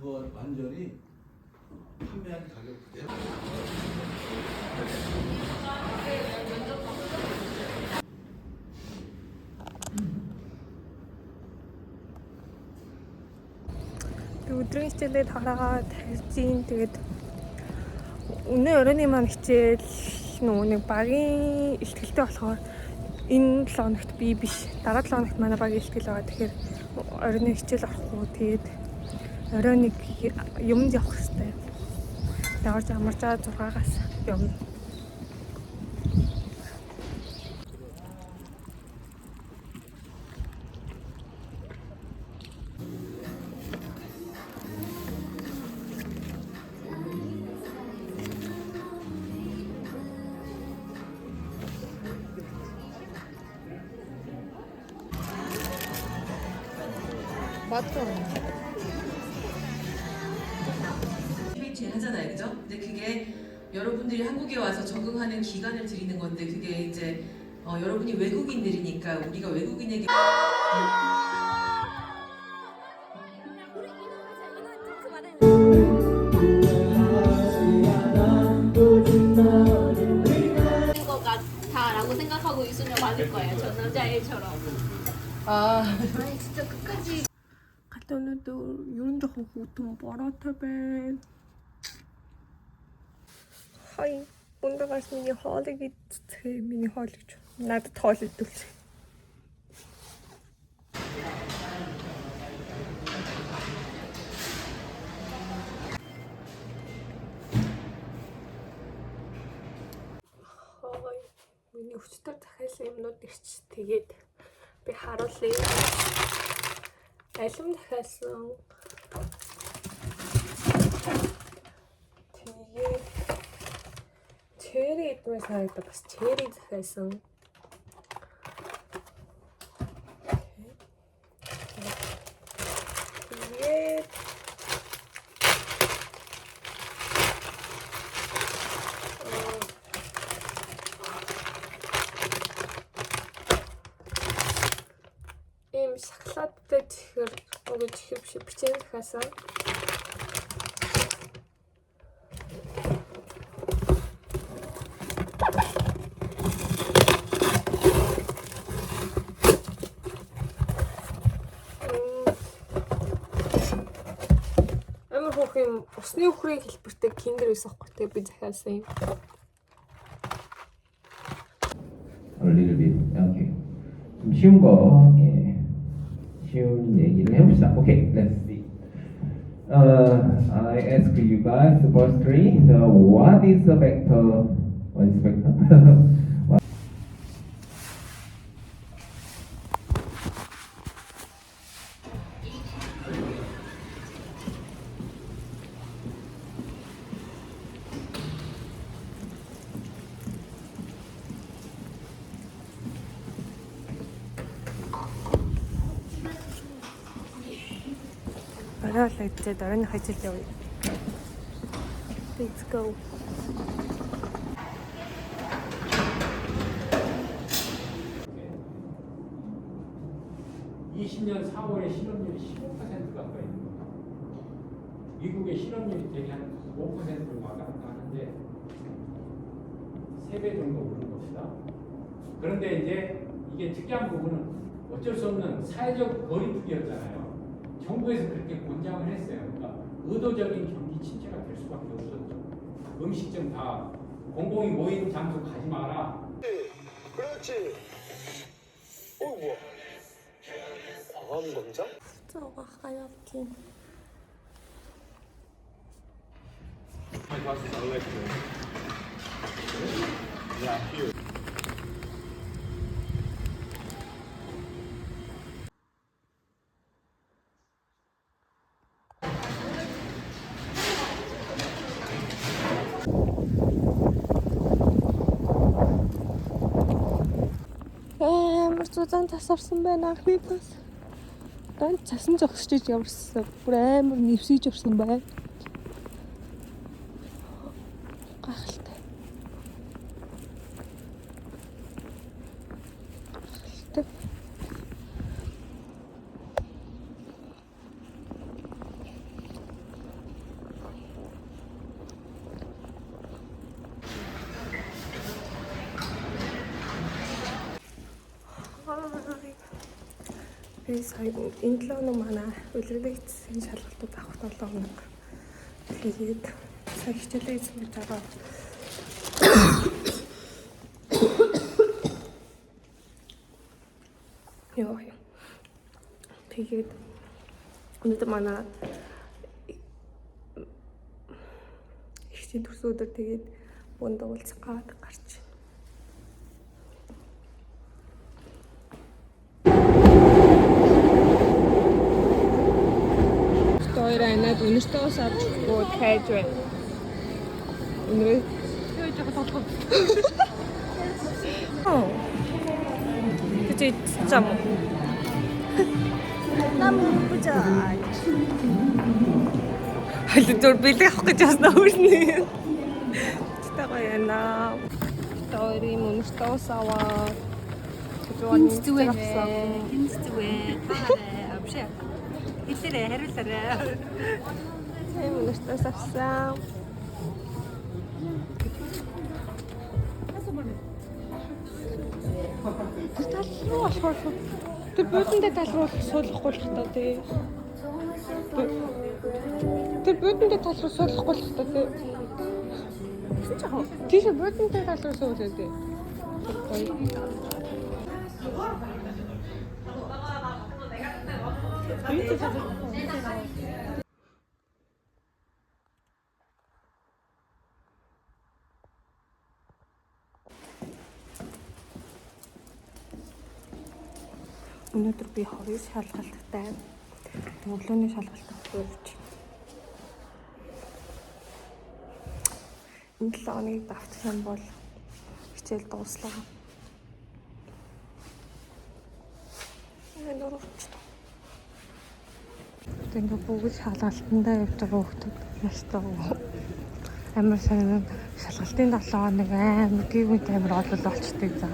그거 완전히 판매한 가격 그대로. өдрийн хичээлээ тараага тавьжин. Тэгээд өнөө оройны маань хичээл нөгөө нэг багийн ихтгэлтэй болохоор энэ 7 хоногт би биш. Дараа 7 хоногт манай багийн ихтгэл байгаа. Тэгэхээр оройны хичээл орохгүй. Тэгээд орой нэг юмд явах хэрэгтэй. Дагаж амарчаа 6-аас явна. 맞죠? 하잖아요, 그죠? 근데 그게 여러분들이 한국에 와서 적응하는 기간을 드리는 건데 그게 이제 여러분이 외국인들이니까 우리가 외국인에게 것 같다라고 생각하고 있으면 맞을 거예요. 저 남자애처럼. 아니 진짜 끝까지. 갔다 오늘도 이런 적 하고 돈 벌었다 байна. Хай бундагаас миний хоолыг идчихээ. Миний хоол гэж. Надад хоол идүүлээ. Хай миний өчтөр захиалсан юмнууд ирч тэгээд би харуулъя. Алим захиалсан. Тэгээд 체리 идмээс харагдаад бас 체리 захиалсан. Тэгээд ийм шоколадтай чихэр өгөж хөвш бичэн захиалсан. Усны үхрийн хэлбэртэй киндер байсан байхгүй тэгээ би захиалсан юм. A little bit. Okay. 좀 쉬운 거, 예. 쉬운 얘기를 해봅시다. Okay, let's see. I ask you guys firstly, what is a vector? What is vector? Орой идээд оройн хажил явъя. Let's go. 20년 4월에 실업률이 15% 가까이 됩니다. 미국의 실업률이 대개 한 5%를 마감하는데 3배 정도 오른 것이다. 그런데 이제 이게 특이한 부분은 어쩔 수 없는 사회적 거리두기였잖아요. 정부에서 그렇게 권장을 했어요. 그러니까 의도적인 경기 침체가 될 수밖에 없었죠. 음식점 다 공공이 모이는 장소 가지 마라. 그렇지. 뭐야? 광화문 광장? 저거 하얗긴. амар зузаан тасарсан байна анхны тас. Дан цасан зогсож явсан. Бүр амар нэвсэж явсан байна. Гахалтай. Гахалтай. Би сая энэ 7 хоног манай үлрэлэгдсэн шалгалтууд авах 7 хоног. Тэгээд сая хичээлээ хийж байгаа. Яа. Тэгээд өнөөдөр манай ихтэй төрсөн өдөр тэгээд бүнд уулзах гад гарч байна. Хоёр анаад өнөртөө ус авч өгөө тайж байна. Өнөө юу яж байгаа тоо. Тэт зам. Нам бужаа. Халдвар бэлэг авах гэж яснаа үрнэ. Тэтэйгээ яна. Тойрын өнөртөө ус аваад Хинцзүвэ. Таараа авшаа. Илэрэ хариулаарай. сайн өнөртөө авсан. Талруу болохоор тэр бүтэндээ талруу суулгахгүй л хата тий. Тэр бүтэндээ талруу суулгахгүй л хата тий. Тийш бүтэндээ талруу суулгая тий. Өнөөдөр би хоёр шалгалттай өглөөний шалгалт өгч. Энэ 7 хоногийг давтах юм бол хичээл дууслаа. Энэ урагч. Тэгээд бүгд шалгалтандаа явж байгаа хүмүүс маш тоо. Амар сайн шалгалтын 7 хоног амар гівэнд амар олол болчтой за.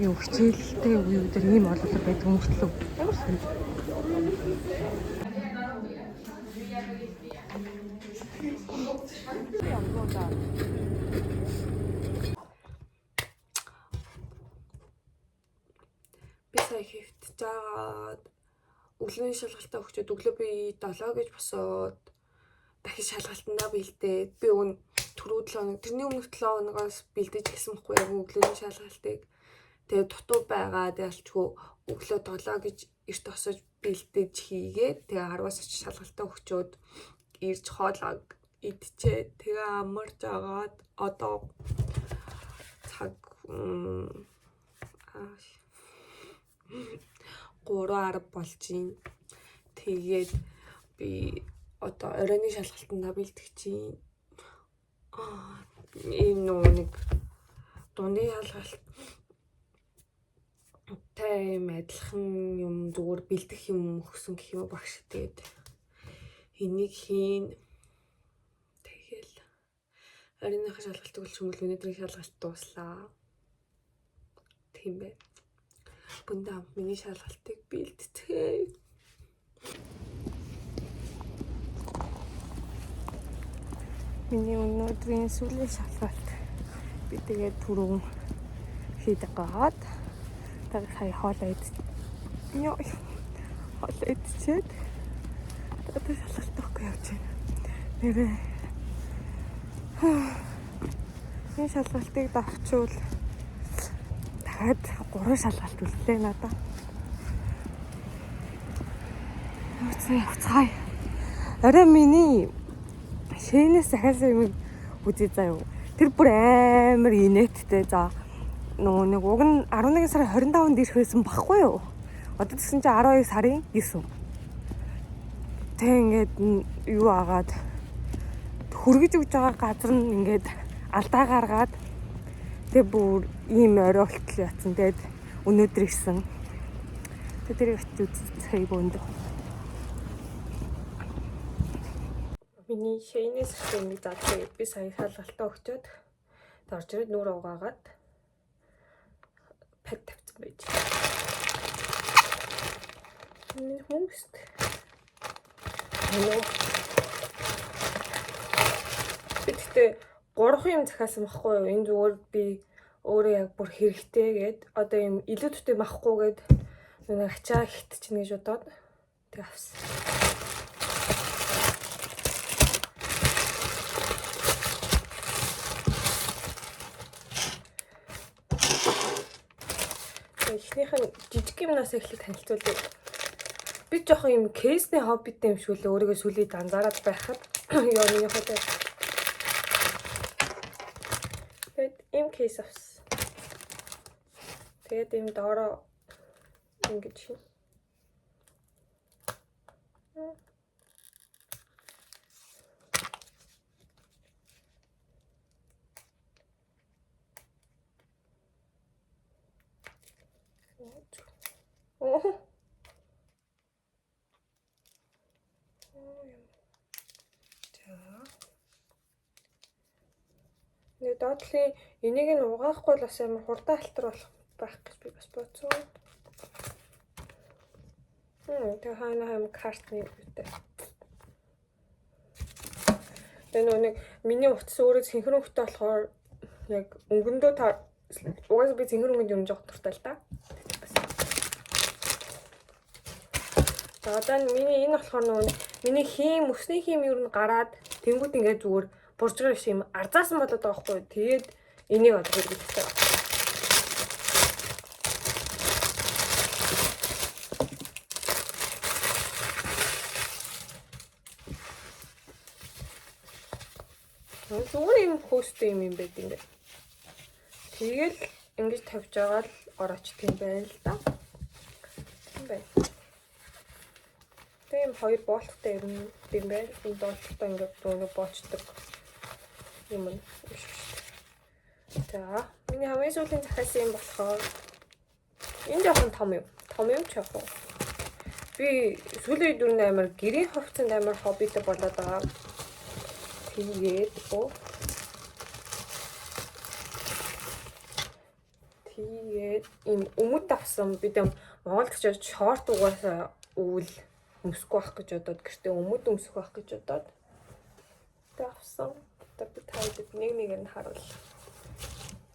Юу хичээлтэй үеүүдэр ийм олол байдаг мөртлөө. Ямар сайн. Би сая хөвтөж жагаад өглөөний шалгалтаа өгчөөд өглөө би 7 гэж босоод дахиж шалгалтандаа бэлдээд би түрүү 7 хоног тэрний өмнөх 7 хоногоос бэлдэж гисэн байхгүй яг өглөөний шалгалтыг тэгээ дутуу байгаад ялчгүй өглөө 7 гэж эрт осож бэлдэж хийгээд тэгээ 10-аас очиж шалгалтаа өгчөөд ирж хоолоо идчээ тэгээ амарч агаад одоо цаг 3:10 болж байна. Тэгээд би одоо оройны шалгалтандаа бэлдэх чинь ийм нэг дуны шалгалт тайм адилхан юм зүгээр бэлдэх юм өгсөн гэх юм багш. Тэгээд энийг хийн. Тэгэл оройны шалгалт өгөх юм бол өнөөдрийн шалгалт дууслаа. Тийм бэ. Бүндаа миний шалгалтыг бэлдцгээе. Миний өнөөдрийн сүүлийн шалгалт би тэгээд түрүү хийдэг гаад тэгээд сая хоолоо идчихэд тэгээд шалгалт өгөх явж байна. Нэрээ энэ шалгалтыг давчвал дахиад 3 шалгалт үлдлээ надаа. Явцгаая. Орой миний шээнээс захиасан юм үзье заяа. Тэр бүр амар инээдтэй. За нөгөө нэг уг нь 11 сарын 25-нд ирэх байсан баггүй юу? Одоо тэгсэн чинь 12 сарын 9. Тэг ингээд юу агаад хөргөж өгж байгаа газар нь ингээд алдаа гаргаад тэг бүр ийм орой болтол ятсан. Тэгэд өнөөдөр ирсэн. Тэг тэрийг очиж үзчихээ бөөнд. Миний шэйнээс хэмиг задлаа. Би сая шалгалтаа өгчөөд орж ирээд нүрэ угаагаад пад тавьсан байж. Энэ хүмүүст. Бидтэй 3 юм захиасан байхгүй юу? Энэ зүгээр би өөрөө яг бүр хэрэгтэй гээд одоо юм илүү төтэй махгүйгээд Нэг ачаа хитчихнэ гэж бодоод тэг авсан. Эхнийх нь жижиг юмнаас эхлээд танилцуулъя. Би жоохон юм кейсний хоббитэй юм шиг л өөрийгөө сүлээд анзаараад байхад ёоны хотой. Тэгээд им кейс авсан. Тэгээд им доороо ингэж шин. Нэг доотлын энийг нь угаахгүй л бас амар хурдан алтар байх гэж би бас бодсон. Тэгээ хаана юм картны үүтэй. Тэгээ нэг миний утас өөрөө синхрон хөтэ болохоор яг өнгөндөө угаасаа би синхрон өнгөнд юм жоох дуртай л да. За одоо миний энэ болохоор нөгөө миний хийм өсний хийм юу н гараад тэнгууд ингээд зүгээр буржгаар шиг юм арзаасан болоод байгаа байхгүй. Тэгээд энийг одоо хэрэглэдэг. Зүгээр юм хөөстэй юм байт ингээд. Тэгэл ингэж тавьж байгаа л ороочт юм байна л да. Тийм байна. Тийм хоёр болттой юм байна. Энэ болттой ингээд дөрөв боочдөг юм байна. За, миний хамгийн сүүлийн захиалсан юм болохоор энэ жоохон том юм. Том юм ч яг. Би сүүлийн дөрөв амар гэрийн хувцанд амар хоббитэй болоод байгаа. Тэгээд ийм өмд авсан. Би тэм Монголд очиж шорт угаасаа өвөл өмсөхгүй байх гэж бодоод гэртээ өмд өмсөх байх гэж бодоод тэг авсан. Одоо би таад нэг нь харуул.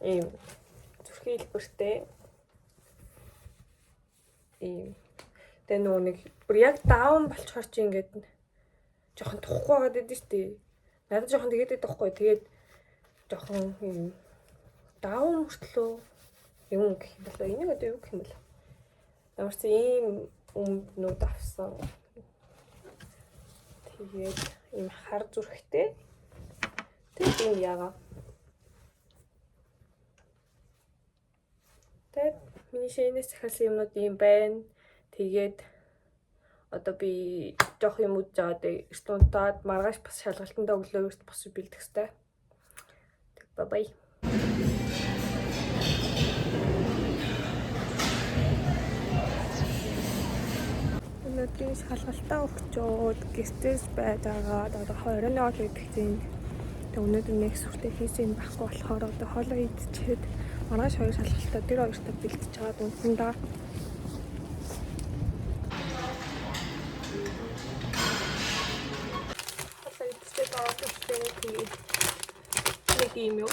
Ийм зүрхийн хэлбэртэй. Ийм тэ нөгөө нэг бүр яг даун болчоор чи ингээд жоохон тухгүй байгаад байдаг шүү дээ. Надад жоохон тэгээд байдаг байхгүй. Тэгээд жоохон юм даун мөртлөө юм гэх юм болоо. Энийг одоо юу гэх юм бол? Ямар ч ийм өмднүүд авсан. Тэгээд ийм хар зүрхтэй. Тэгээд ийм яага. Тэгээд миний шинээс захиалсан юмнууд ийм байна. Тэгээд одоо би жоох юм үзэж аваад эрт унтаад маргааш бас шалгалтандаа өглөө эрт босч бэлдэх хэрэгтэй. Бай бай. Өнөөдрийн шалгалтаа өгчөөд гэртээс байж агаад одоо 20-ны хоол идэх. Тэгээ өнөөдөр нэг сүртэй хийсэн байхгүй болохоор одоо хоолоо идчихэд маргааш хоёр шалгалтаа тэр хоёртаа бэлтэж чагаад унтсан да. Нэг юм юу?